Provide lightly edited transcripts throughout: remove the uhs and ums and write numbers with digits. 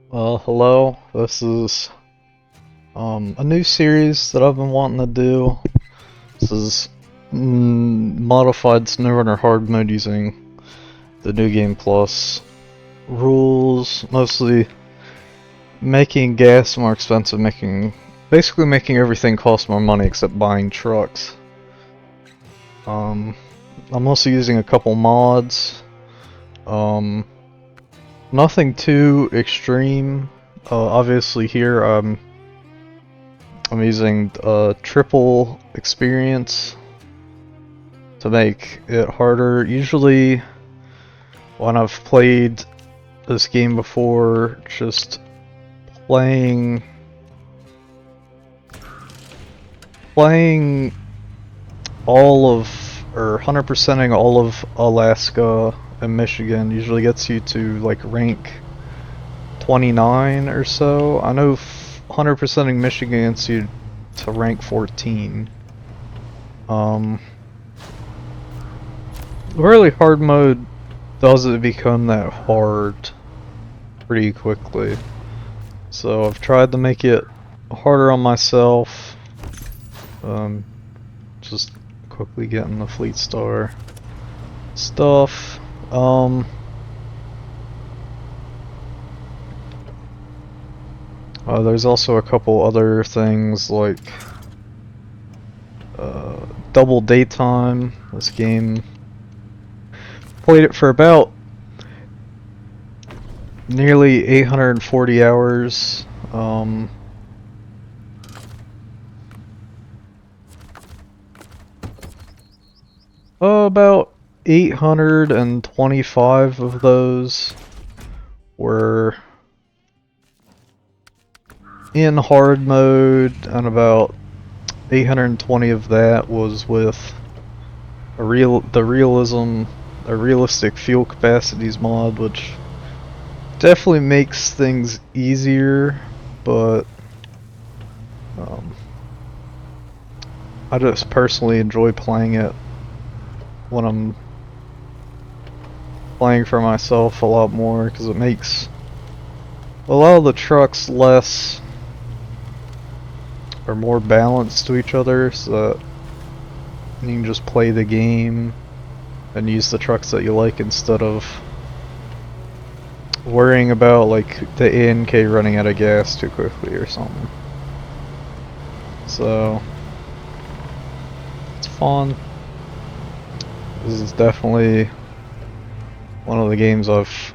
Well, hello. This is a new series that I've been wanting to do. This is modified SnowRunner hard mode using the New Game Plus rules, mostly making gas more expensive, basically making everything cost more money except buying trucks. I'm also using a couple mods. Nothing too extreme. Obviously here I'm using triple experience to make it harder. Usually when I've played this game before, just playing all of, or 100%ing all of Alaska and Michigan usually gets you to like rank 29 or so. I know 100%ing Michigan gets you to rank 14. Really hard mode doesn't become that hard pretty quickly. So I've tried to make it harder on myself. Just quickly getting the Fleet Star stuff. There's also a couple other things like double daytime. This game, played it for about nearly 840 hours. About 825 of those were in hard mode, and about 820 of that was with a realistic fuel capacities mod, which definitely makes things easier, but I just personally enjoy playing it when I'm playing for myself a lot more, because it makes a lot of the trucks less or more balanced to each other, so that you can just play the game and use the trucks that you like instead of worrying about like the ANK running out of gas too quickly or something. So it's fun. This is definitely one of the games I've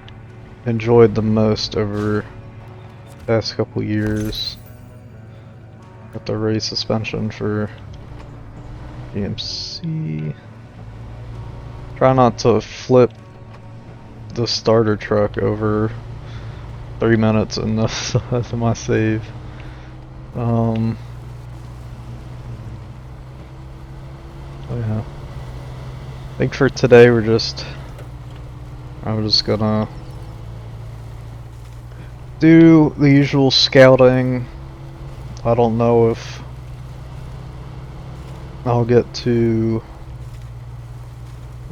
enjoyed the most over the past couple years. Got the race suspension for GMC. Try not to flip the starter truck over 3 minutes into my save. Oh yeah. I think for today I'm just gonna do the usual scouting. I don't know if I'll get to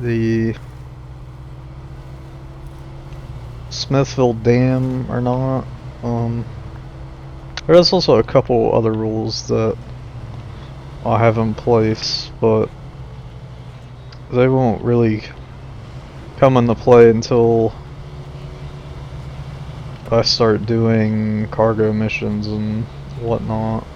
the Smithville Dam or not. There's also a couple other rules that I have in place, but they won't really come into play until I start doing cargo missions and whatnot.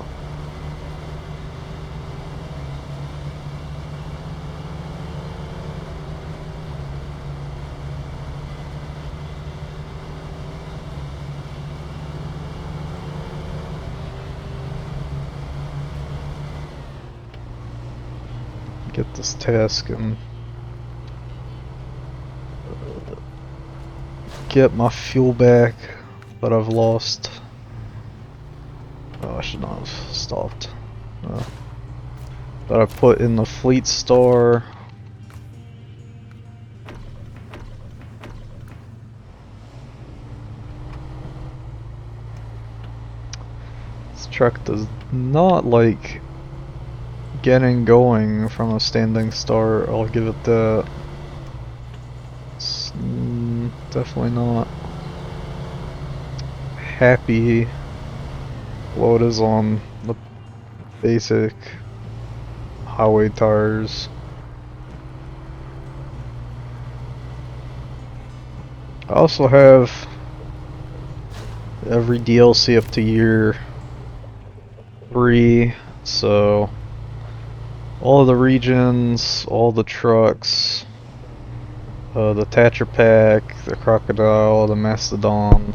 Get this task and get my fuel back that I've lost. Oh, I should not have stopped. That I put in the Fleet Star. This truck does not like getting going from a standing start. I'll give it that. It's definitely not happy what is on the basic highway tires. I also have every DLC up to year 3, so all the regions, all the trucks, the Thatcher Pack, the Crocodile, the Mastodon,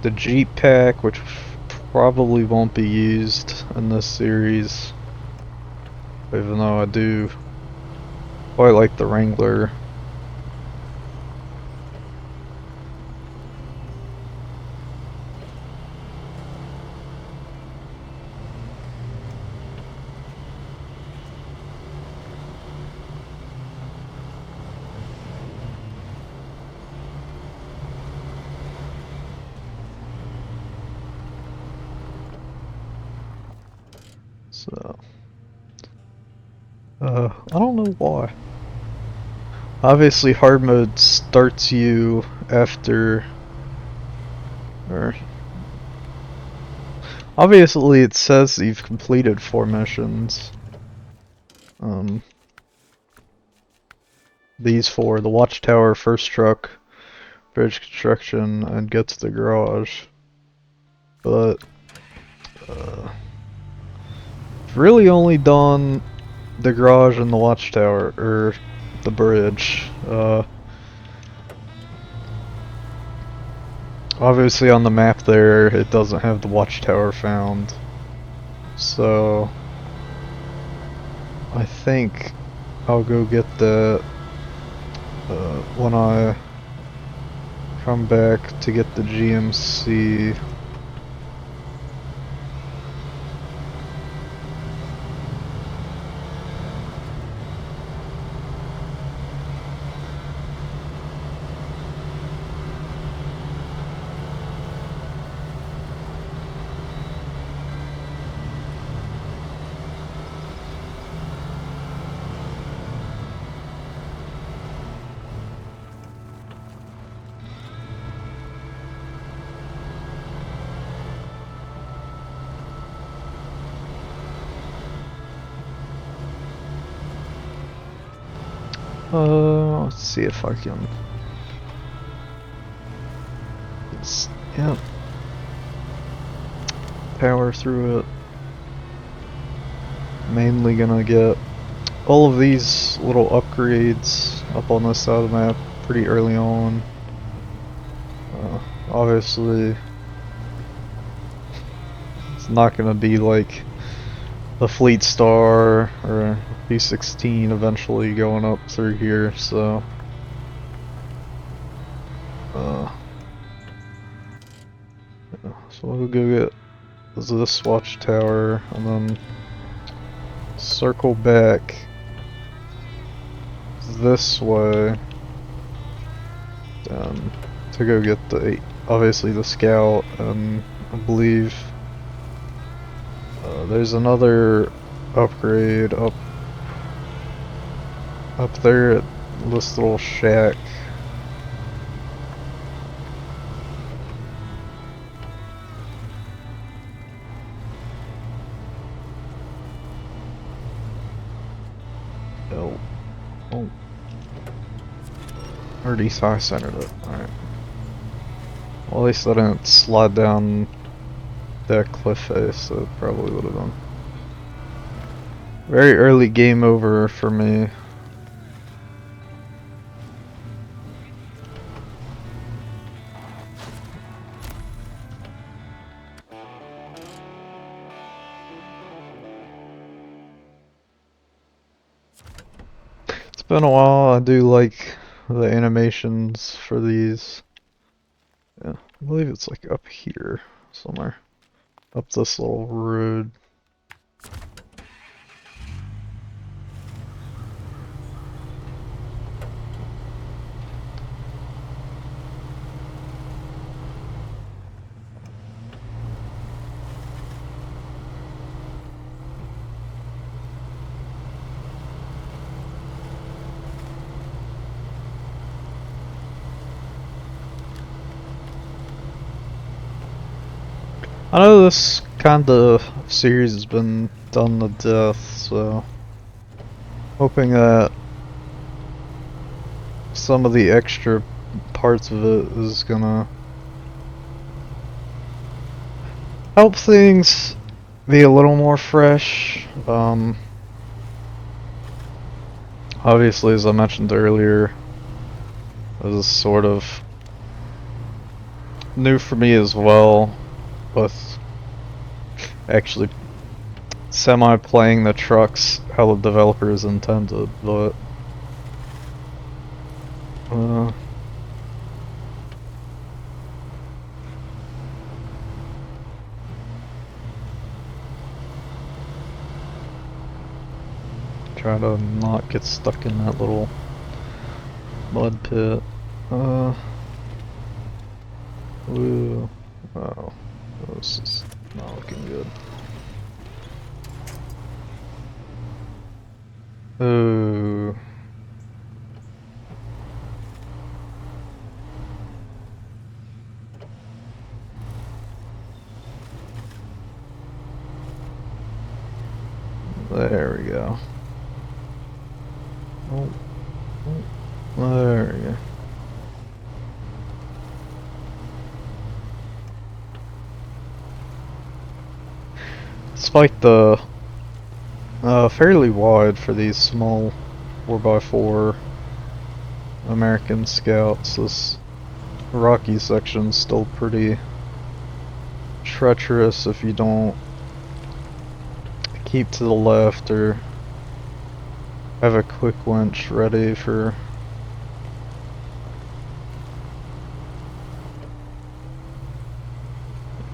the Jeep Pack, which probably won't be used in this series, even though I do quite like the Wrangler. So, I don't know why. Obviously, hard mode starts you after, or obviously it says you've completed 4 missions. These 4: the Watchtower, first truck, bridge construction, and get to the garage. But I've really only done the garage and the Watchtower, or the bridge. Obviously on the map there, it doesn't have the Watchtower found. So I think I'll go get that when I come back to get the GMC. Let's see if I can. Yeah. Power through it. Mainly gonna get all of these little upgrades up on this side of the map pretty early on. Obviously, it's not gonna be like the Fleet Star or B16 eventually going up through here, so so we'll go get this Watchtower and then circle back this way to go get obviously the Scout, and I believe there's another upgrade up there at this little shack. Oh. Already I centered it. Alright. Well, at least I didn't slide down that cliff face, so it probably would have been very early game over for me. It's been a while. I do like the animations for these. Yeah, I believe it's like up here somewhere. Up this little road. I know this kind of series has been done to death, so hoping that some of the extra parts of it is gonna help things be a little more fresh. Obviously, as I mentioned earlier, this is sort of new for me as well, with actually semi-playing the trucks how the developers intended, but try to not get stuck in that little mud pit. Ooh. Oh, this is not looking good. Ooh. There we go. Oh. There we go. Despite the fairly wide for these small 4x4 American Scouts, this rocky section's still pretty treacherous if you don't keep to the left or have a quick winch ready for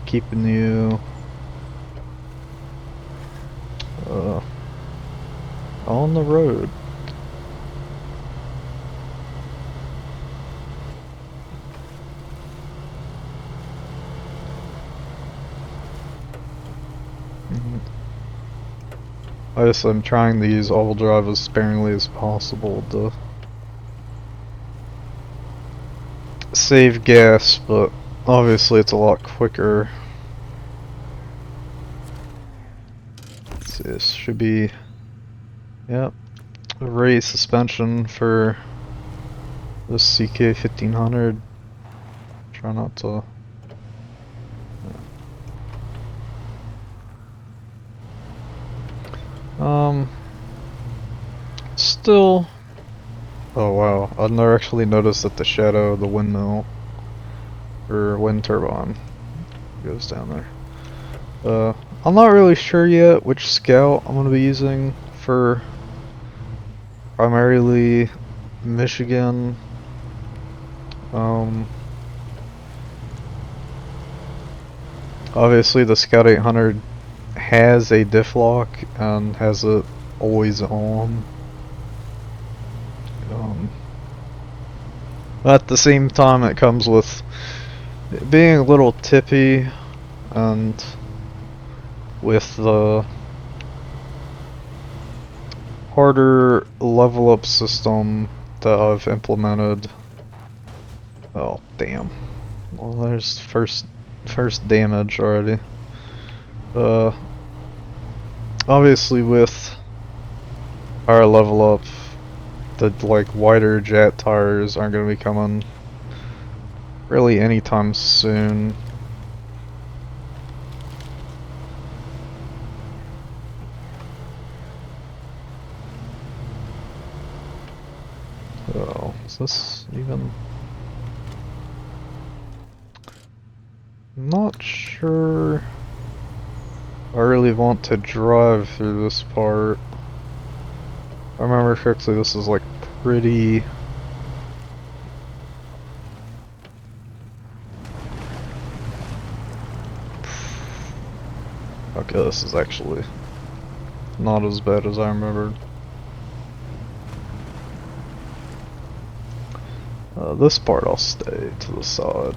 keeping you on the road. I guess I'm trying to use all drive as sparingly as possible to save gas, but obviously it's a lot quicker. Let's see, this should be, yep, a raised suspension for this CK 1500. Try not to. Still. Oh wow, I've never actually noticed that the shadow of the windmill or wind turbine goes down there. I'm not really sure yet which scout I'm gonna be using for primarily Michigan. Obviously the Scout 800 has a diff lock and has it always on. At the same time, it comes with it being a little tippy, and with the harder level up system that I've implemented. Oh damn! Well, there's first damage already. Obviously with our level up, the like wider jet tires aren't going to be coming really anytime soon. Oh, is this even? I'm not sure I really want to drive through this part. If I remember correctly, this is like pretty. Okay, this is actually not as bad as I remembered. This part I'll stay to the side.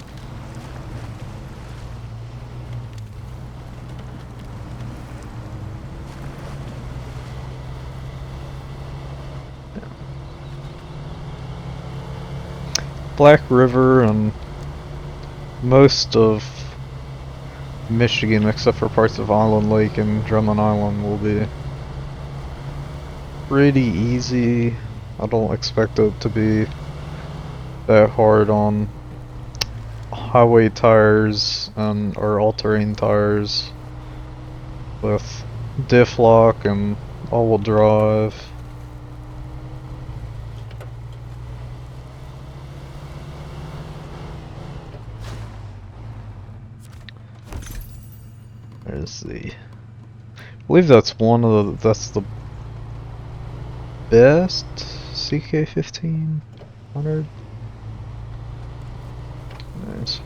Black River and most of Michigan, except for parts of Island Lake and Drummond Island, will be pretty easy. I don't expect it to be that hard on highway tires and or all-terrain tires with diff lock and all-wheel drive. There's the, I believe that's that's the best CK1500. Nice.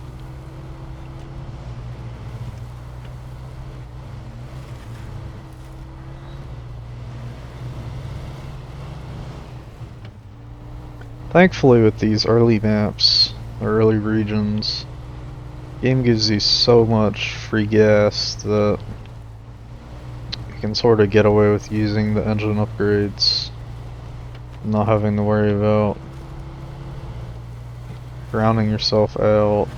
Thankfully with these early maps, or early regions, game gives you so much free gas that you can sort of get away with using the engine upgrades, not having to worry about drowning yourself out.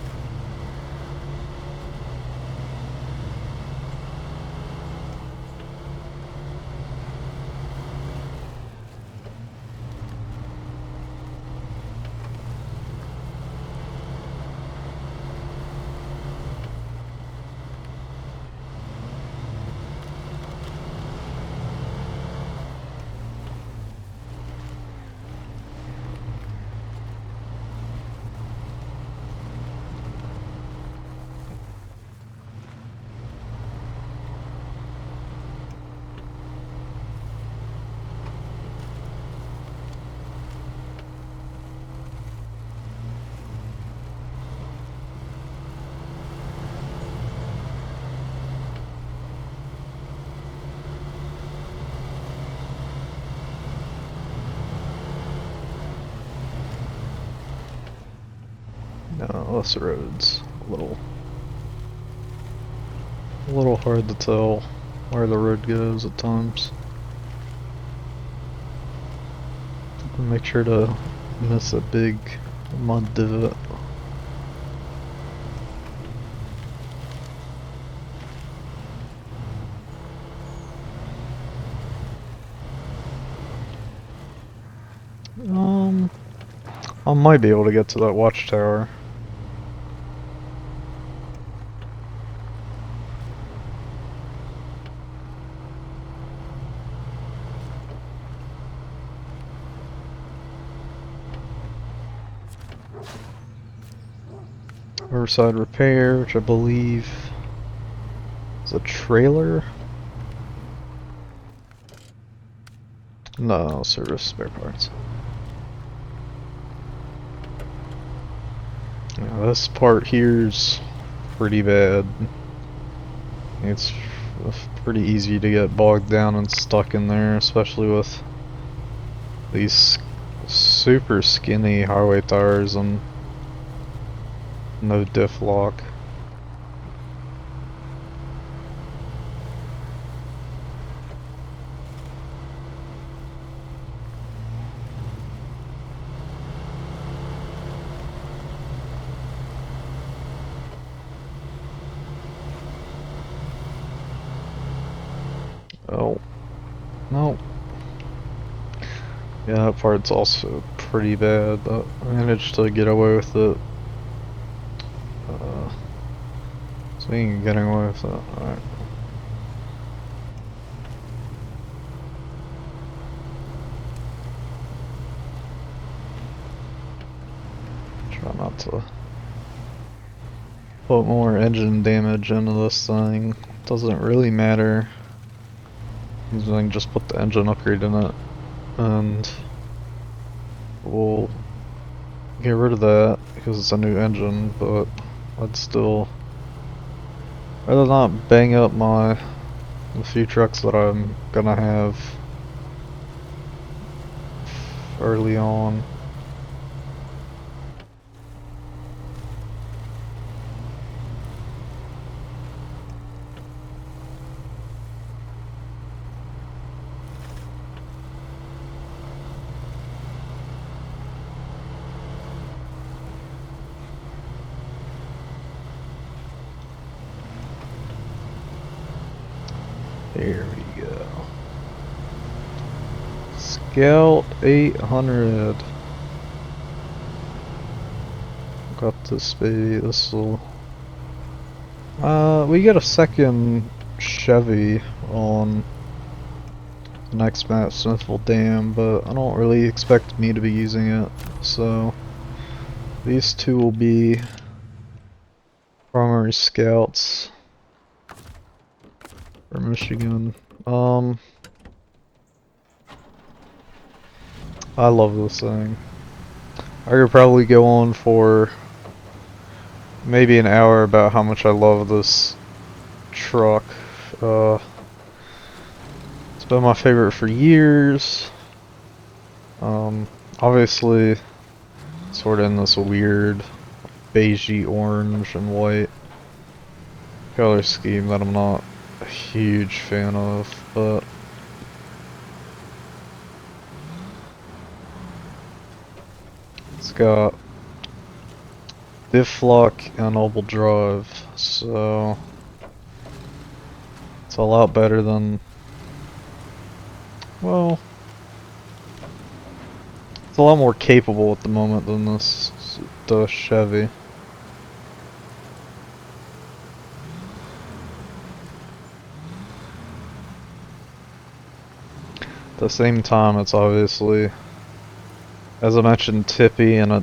No, this road's a little hard to tell where the road goes at times. Make sure to miss a big mud divot. I might be able to get to that watchtower. Riverside Repair, which I believe is a trailer. No, service spare parts. Yeah, this part here's pretty bad. It's pretty easy to get bogged down and stuck in there, especially with these super skinny highway tires and no diff lock. Oh, no. Yeah, that part's also pretty bad, but I managed to get away with it. Speaking of getting away with it, alright. Try not to put more engine damage into this thing. Doesn't really matter. I can just put the engine upgrade in it, and we'll get rid of that because it's a new engine, but I'd still rather not bang up the few trucks that I'm gonna have early on. There we go. Scout 800. Got this baby. This'll. We get a second Chevy on the next map, Smithville Dam, but I don't really expect me to be using it. So these two will be primary scouts for Michigan. I love this thing. I could probably go on for maybe an hour about how much I love this truck. It's been my favorite for years. Obviously, sort of in this weird beigey orange and white color scheme that I'm not a huge fan of, but it's got diff lock and all-wheel drive, so it's a lot better than, well, it's a lot more capable at the moment than the Chevy. At the same time, it's obviously, as I mentioned, tippy, and it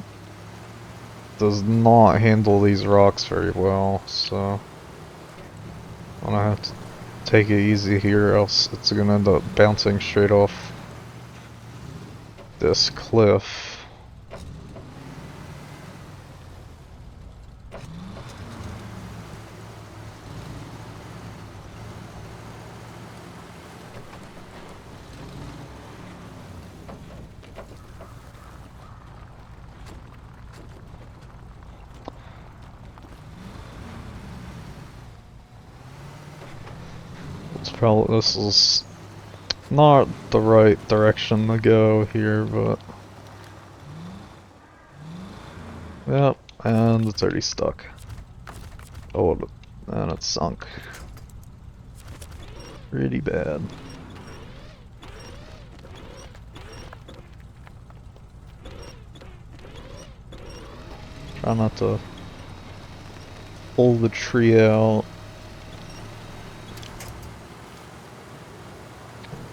does not handle these rocks very well, so I'm gonna have to take it easy here, else it's gonna end up bouncing straight off this cliff. This is not the right direction to go here, but yep, and it's already stuck. Oh, and it's sunk. Pretty bad. Try not to pull the tree out.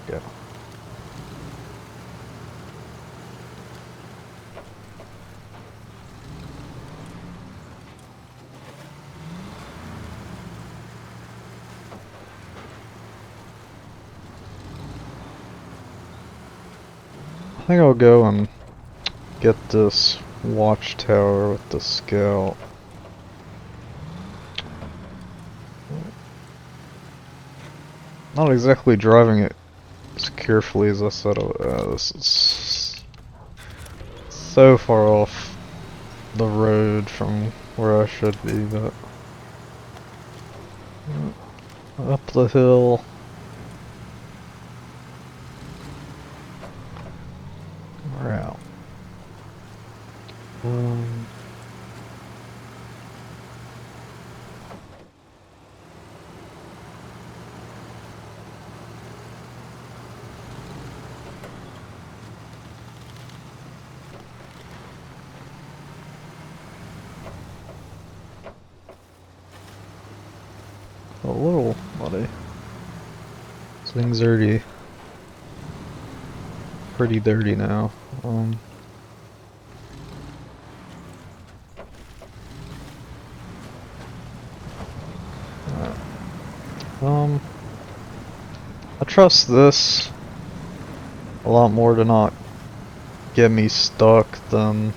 Go. I think I'll go and get this Watchtower with the Scout. Not exactly driving it as carefully as I said I would. This is so far off the road from where I should be, but up the hill. We're out. A little muddy. This thing's already pretty dirty now. I trust this a lot more to not get me stuck than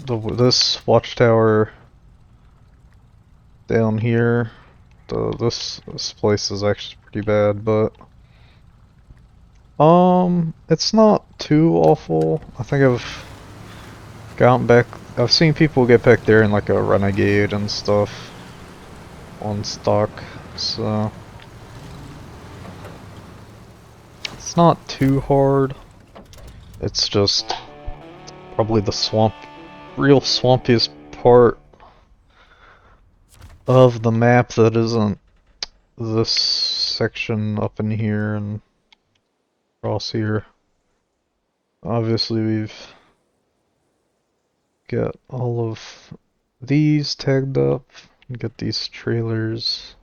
this Watchtower down here. This place is actually pretty bad, but it's not too awful. I think I've gotten back. I've seen people get back there in like a Renegade and stuff on stock, so it's not too hard. It's just probably the real swampiest part of the map that isn't this section up in here and across here. Obviously we've got all of these tagged up. Get these trailers.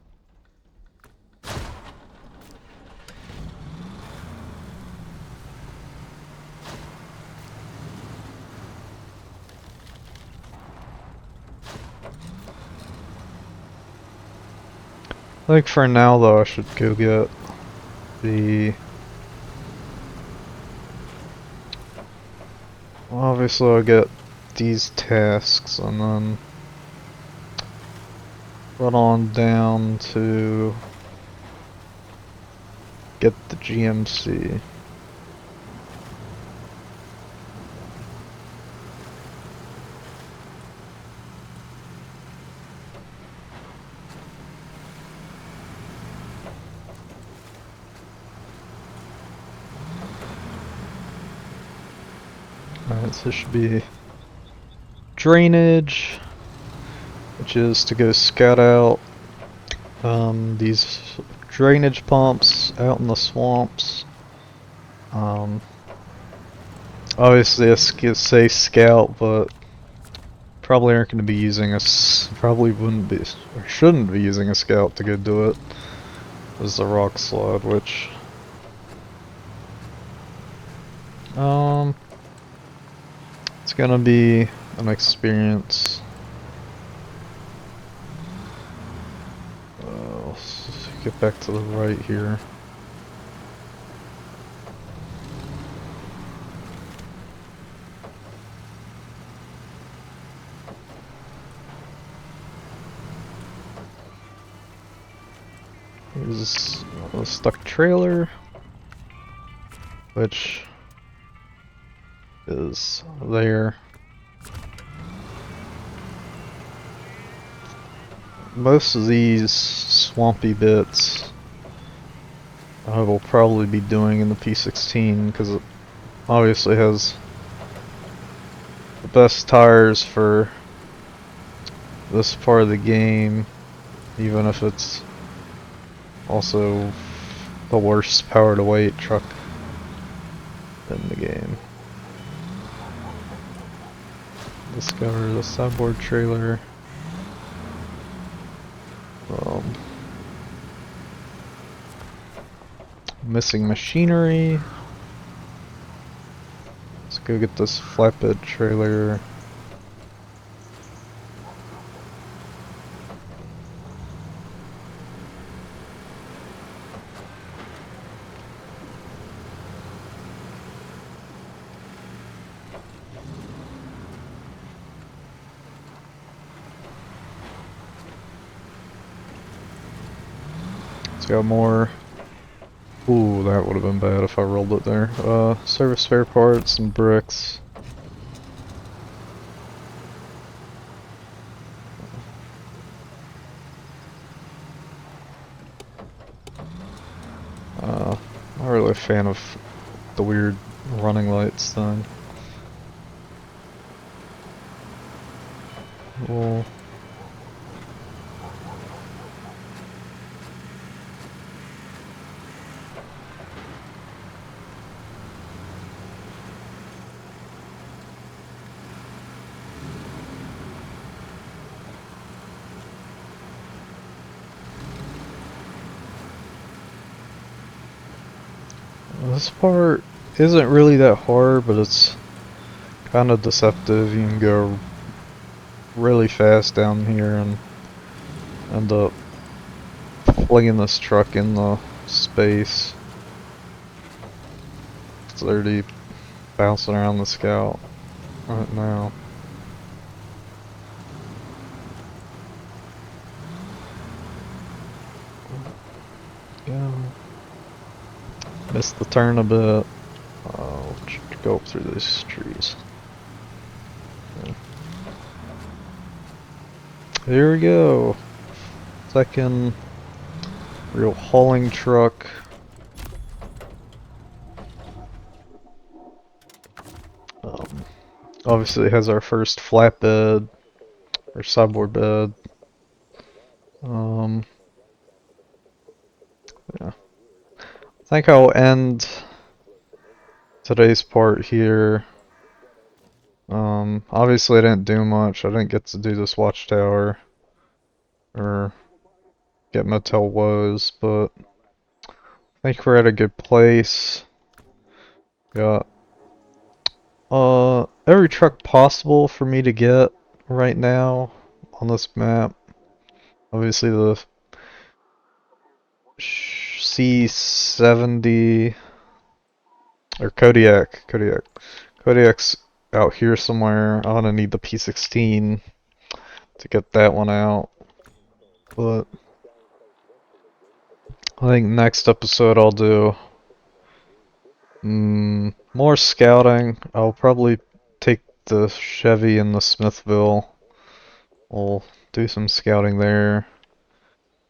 I think for now though I should go get the... Obviously I'll get these tasks and then run on down to get the GMC. Alright, so this should be drainage, which is to go scout out these drainage pumps out in the swamps. Obviously I say scout, but probably aren't going to be using probably wouldn't be, or shouldn't be using a scout to go do it. There's the rock slide, which it's gonna be an experience. Let's get back to the right here. Here's a stuck trailer, which is there. Most of these swampy bits I will probably be doing in the P16 because it obviously has the best tires for this part of the game, even if it's also the worst power to weight truck in the game. Discover the sideboard trailer. Missing machinery. Let's go get this flatbed trailer. It's got more. Ooh, that would have been bad if I rolled it there. Service spare parts and bricks. Not really a fan of the weird running lights thing. Well, this part isn't really that hard, but it's kind of deceptive. You can go really fast down here and end up flinging this truck in the space. It's already bouncing around the scout right now. Yeah. Missed the turn a bit. I'll go up through these trees. Yeah. Here we go. Second real hauling truck. Obviously it has our first flatbed, or sideboard bed. Yeah. I think I'll end today's part here. Obviously I didn't do much. I didn't get to do this Watchtower or get Motel Woes, but I think we're at a good place. Got every truck possible for me to get right now on this map. Obviously the C70 or Kodiak's out here somewhere. I'm gonna need the P16 to get that one out. But I think next episode I'll do more scouting. I'll probably take the Chevy in the Smithville. We'll do some scouting there.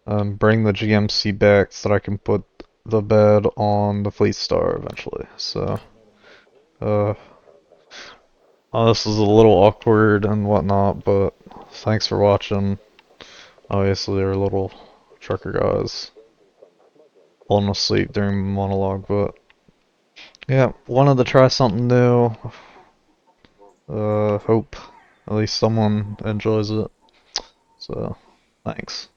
Bring the GMC back so that I can put the bed on the Fleet Star eventually. So, uh, this is a little awkward and whatnot, but thanks for watching. Obviously, they're little trucker guys falling asleep during the monologue, but yeah, wanted to try something new. Hope at least someone enjoys it. So, thanks.